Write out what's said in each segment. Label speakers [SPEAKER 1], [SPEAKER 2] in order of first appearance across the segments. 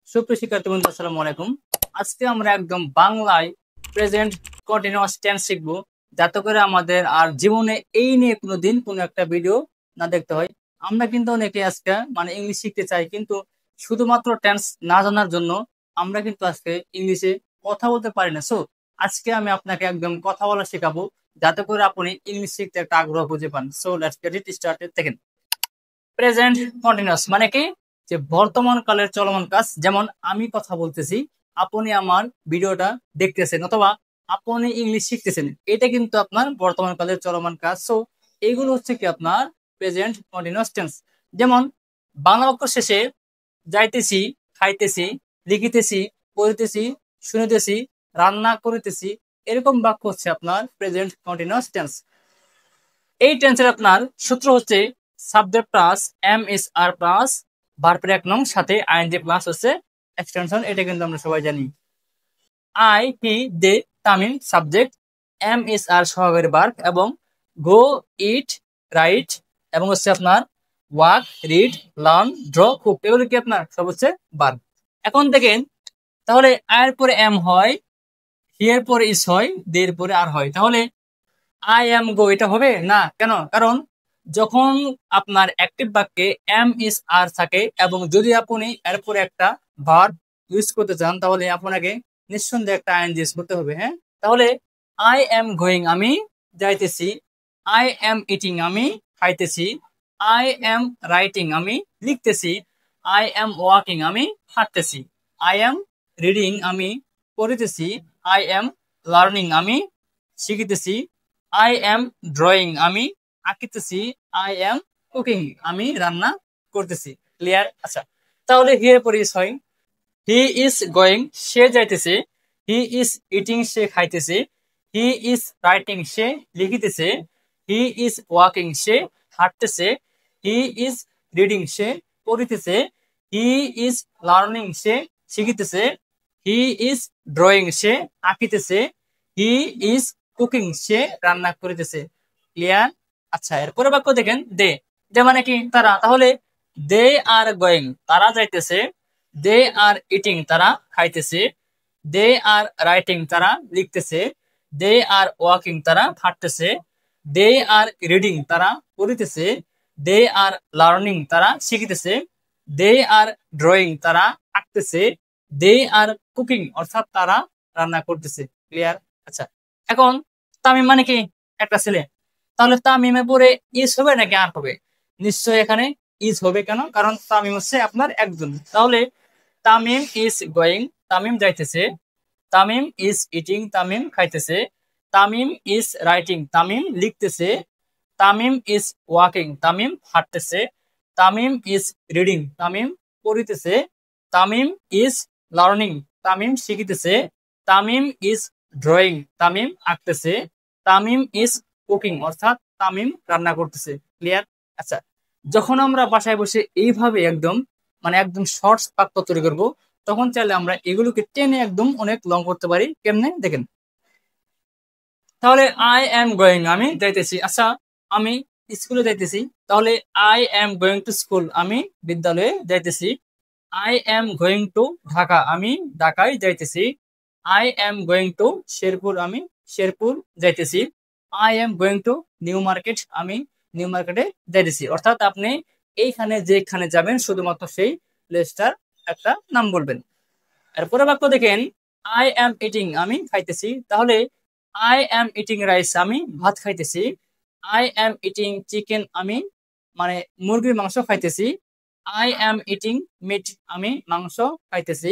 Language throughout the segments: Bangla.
[SPEAKER 1] সুপ্রিয় শিক্ষার্থী বন্ধু, আসসালামু আলাইকুম। আজকে আমরা একদম বাংলায় প্রেজেন্ট কন্টিনিউয়াস টেন্স শিখবো, যাতে করে আমাদের আর জীবনে এই নিয়ে কোনোদিন কোনো একটা ভিডিও না দেখতে হয়। আমরা কিন্তু অনেকে আজকে ইংলিশ শিখতে চাই, কিন্তু শুধুমাত্র টেন্স না জানার জন্য আমরা কিন্তু আজকে ইংলিশে কথা বলতে পারি না। সো আজকে আমি আপনাকে একদম কথা বলা শেখাবো, যাতে করে আপনি ইংলিশ শিখতে একটা আগ্রহ খুঁজে পান। So let's get it started. দেখেন, প্রেজেন্ট কন্টিনিউয়াস মানে কি? যে বর্তমান কালের চলমান কাজ। যেমন আমি কথা বলতেছি, আপনি আমার ভিডিওটা দেখতেছেন, অথবা আপনি ইংলিশ শিখতেছেন, এটা কিন্তু আপনার বর্তমান কালের চলমান কাজ। সো এইগুলো হচ্ছে কি আপনার প্রেজেন্ট কন্টিনিউয়াস টেন্স। যেমন বাংলা বাক্য শেষে যাইতেছি, খাইতেছি, লিখিতেছি, পড়িতেছি, শুনিতেছি, রান্না করিতেছি, এরকম বাক্য হচ্ছে আপনার প্রেজেন্ট কন্টিনিউয়াস টেন্স। এই টেন্সের আপনার সূত্র হচ্ছে subject plus M is R plus ভার্বের এক নং সাথে আইএনজি প্লাস হচ্ছে এক্সটেনশন। এটা কিন্তু আমরা সবাই জানি। I he they Tamim subject, am is are সহকারী ভার্ব, এবং গো, ইট, রাইট, এবং হচ্ছে আপনার walk, read, learn, draw, cook, এগুলো কি আপনার সব হচ্ছে ভার্ব। এখন দেখেন, তাহলে আয়ের পরে এম হয়, হি এর পরে ইস হয়, দে এর পরে আর হয়, তাহলে আই এম গো এটা হবে না। কেন? কারণ যখন আপনার অ্যাক্টিভ বাক্যে এম ইস আর থাকে, এবং যদি আপনি এরপরে একটা ভার্ব ইউজ করতে চান, তাহলে আপনাকে নিঃসন্দেহে একটা আইএনজি ইউজ করতে হবে। হ্যাঁ, তাহলে আই এম গোয়িং আমি যাইতেছি, আই এম ইটিং আমি খাইতেছি, আই এম রাইটিং আমি লিখতেছি, আই এম ওয়াকিং আমি হাঁটতেছি, আই এম রিডিং আমি পড়িতেছি, আই এম লার্নিং আমি শিখিতেছি, আই এম ড্রয়িং আমি আঁকিতেছি, আই এম কুকিং আমি রান্না করতেছি। ক্লিয়ার? আচ্ছা, তাহলে হিয়ার পরে ইস হয়, হি ইজ গোয়িং সে যাইতেছে, হি ইজ ইটিং সে খাইতেছে, হি ইজ রাইটিং সে লিখিতেছে, হি ইজ ওয়াকিং সে হাঁটতেছে, হি ইজ রিডিং সে পড়িতেছে, হি ইজ লার্নিং সে শিখিতেছে, হি ইজ ড্রয়িং সে আঁকিতেছে, হি ইজ কুকিং সে রান্না করিতেছে। ক্লিয়ার? আচ্ছা, এরপরে বাক্য দেখেন, দে। দে মানে কি? তারা। তাহলে দে আর গোয়িং তারা যাইতেছে, দে আর ইটিং তারা খাইতেছে, দে আর রাইটিং তারা লিখতেছে, দে আর ওয়াকিং তারা হাঁটতেছে, দে আর রিডিং তারা পড়িতেছে, দে আর লার্নিং তারা শিখিতেছে, দে আর ড্রয়িং তারা আঁকতেছে, দে আর কুকিং অর্থাৎ তারা রান্না করতেছে। ক্লিয়ার? আচ্ছা, এখন তামিম মানে কি? একটা ছেলে। তাহলে তামিমে পরে ইস হবে নাকি আর হবে? নিশ্চয়ই এখানে ইজ হবে। কেন? কারণ তামিম হচ্ছে আপনার একজন। তাহলে তামিম ইজ গোয়িং তামিম যাইতেছে, তামিম ইজ ইটিং তামিম খাইতেছে, তামিম ইজ রাইটিং তামিম লিখতেছে, তামিম ইজ ওয়াকিং তামিম হাঁটতেছে, তামিম ইজ রিডিং তামিম পড়িতেছে, তামিম ইজ লার্নিং তামিম শিখিতেছে, তামিম ইজ ড্রয়িং তামিম আঁকতেছে, তামিম ইজ কুকিং অর্থাৎ তামিম রান্না করতেছে। ক্লিয়ার? আচ্ছা, যখন আমরা বাসায় বসে এইভাবে একদম একদম শর্টস বাক্য তৈরি করবো, তখন চাইলে আমরা এগুলোকে টেনে একদম অনেক লং করতে পারি। কেমনে? দেখেন, তাহলে আই এম গোয়িং আমি যাইতেছি। আচ্ছা, আমি স্কুলে যাইতেছি, তাহলে I am going to school আমি বিদ্যালয়ে যাইতেছি, I am going to Dhaka আমি ঢাকায় যাইতেছি, I am going to Sherpur আমি শেরপুর যাইতেছি, I am going to new market আমি নিউ মার্কেটে যাইতেছি। অর্থাৎ আপনি এইখানে যেখানে যাবেন শুধুমাত্র সেই প্লেসটার একটা নাম বলবেন। এরপরে বাক্য দেখেন, আই এম ইটিং আমি খাইতেছি, তাহলে আই এম ইটিং রাইস আমি ভাত খাইতেছি, আই এম ইটিং চিকেন আমি মুরগির মাংস খাইতেছি, আই এম ইটিং মিট আমি মাংস খাইতেছি,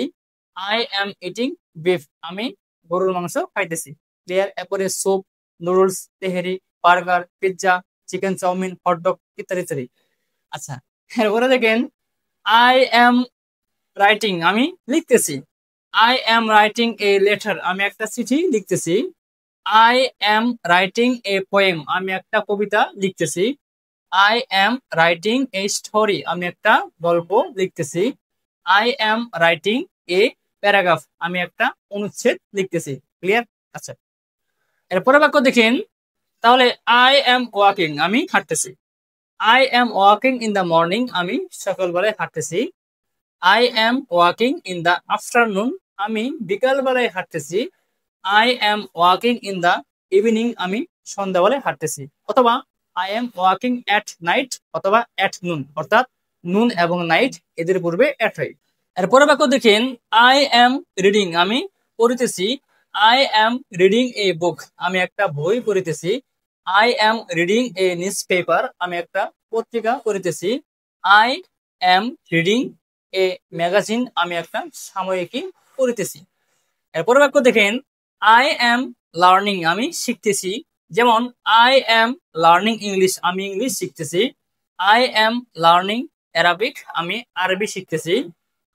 [SPEAKER 1] আই এম ইটিং বিফ আমি গরুর মাংস খাইতেছি। ক্লিয়ার? এরপরে স্যুপ, নুডলস, তেহেরি, burger, pizza, chicken chow mein, hot dog ইত্যাদি ইত্যাদি। আচ্ছা, এরপরে দেখেন, আই এম রাইটিং আমি লিখতেছি, I am writing a letter আমি একটা চিঠি লিখতেছি, I am writing a poem আমি একটা কবিতা লিখতেছি, I am writing a story আমি একটা গল্প লিখতেছি, I am writing a paragraph আমি একটা অনুচ্ছেদ লিখতেছি। ক্লিয়ার? আচ্ছা, এরপরে বাক্য দেখেন, তাহলে আই এম ওয়াকিং আমি হাঁটতেছি, I am walking in the morning আমি সকালবেলায় হাঁটতেছি, I am walking in the afternoon, আমি বিকাল বেলায় হাঁটতেছি। I am walking in the evening, আমি সন্ধ্যাবেলায় হাঁটতেছি। অথবা I M walking at night অথবা অ্যাট নুন, অর্থাৎ নুন এবং নাইট এদের পূর্বে অ্যাট হয়। এরপরে বাক্য দেখেন, আই এম রিডিং, আমি পড়িতেছি। I am reading a book, আমি একটা বই পড়িতেছি। I am reading a newspaper, আমি একটা পত্রিকা পড়িতেছি। I am reading a magazine, আমি একটা সাময়িকী পড়িতেছি। এরপরে বাক্য দেখেন, আই এম লার্নিং, আমি শিখতেছি। যেমন আই এম লার্নিং ইংলিশ, আমি ইংলিশ শিখতেছি। আই এম লার্নিং অ্যারাবিক, আমি আরবি শিখতেছি।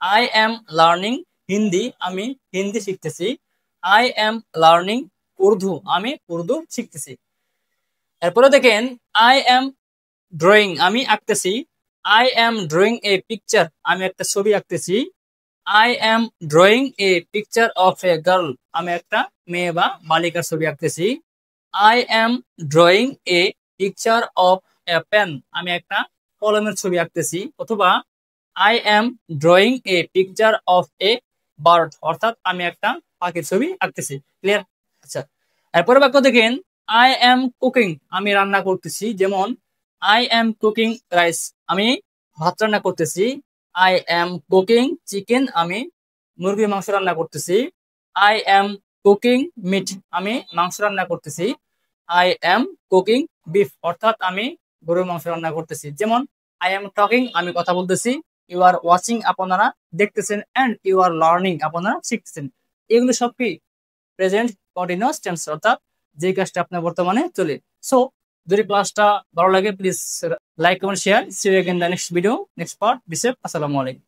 [SPEAKER 1] আই এম লার্নিং হিন্দি, আমি হিন্দি শিখতেছি। আই এম লার্নিং উর্দু, আমি উর্দু শিখতেছি। এরপরে দেখেন, আই এম ড্রয়িং, আমি আঁকতেছি। I am drawing a picture, আমি একটা ছবি আঁকতেছি। I am drawing a picture of a girl, আমি একটা মেয়ে বা বালিকার ছবি আঁকতেছি। I am drawing a picture of a pen, আমি একটা কলমের ছবি আঁকতেছি। অথবা I am drawing a picture of a bird, অর্থাৎ আমি একটা পাখির ছবি আঁকতেছি। ক্লিয়ার? আচ্ছা, এরপরে বাক্য দেখেন, আই এম কুকিং, আমি রান্না করতেছি। যেমন আই এম কুকিং রাইস, আমি ভাত রান্না করতেছি। আই এম কুকিং চিকেন, আমি মুরগির মাংস রান্না করতেছি। আই এম কুকিং মিট, আমি মাংস রান্না করতেছি। আই এম কুকিং বিফ, অর্থাৎ আমি গরুর মাংস রান্না করতেছি। যেমন আই এম টকিং, আমি কথা বলতেছি। ইউ আর ওয়াচিং, আপনারা দেখতেছেন। এন্ড ইউ আর লার্নিং, আপনারা শিখতেছেন। এগুলো সব কি প্রেজেন্ট কন্টিনিউয়াস টেন্স, অর্থাৎ যে কাজটা আপনার বর্তমানে চলে। সো যদি ক্লাসটা ভালো লাগে, please like comment share. See you again the next video, next part. Be safe. আসসালামু আলাইকুম।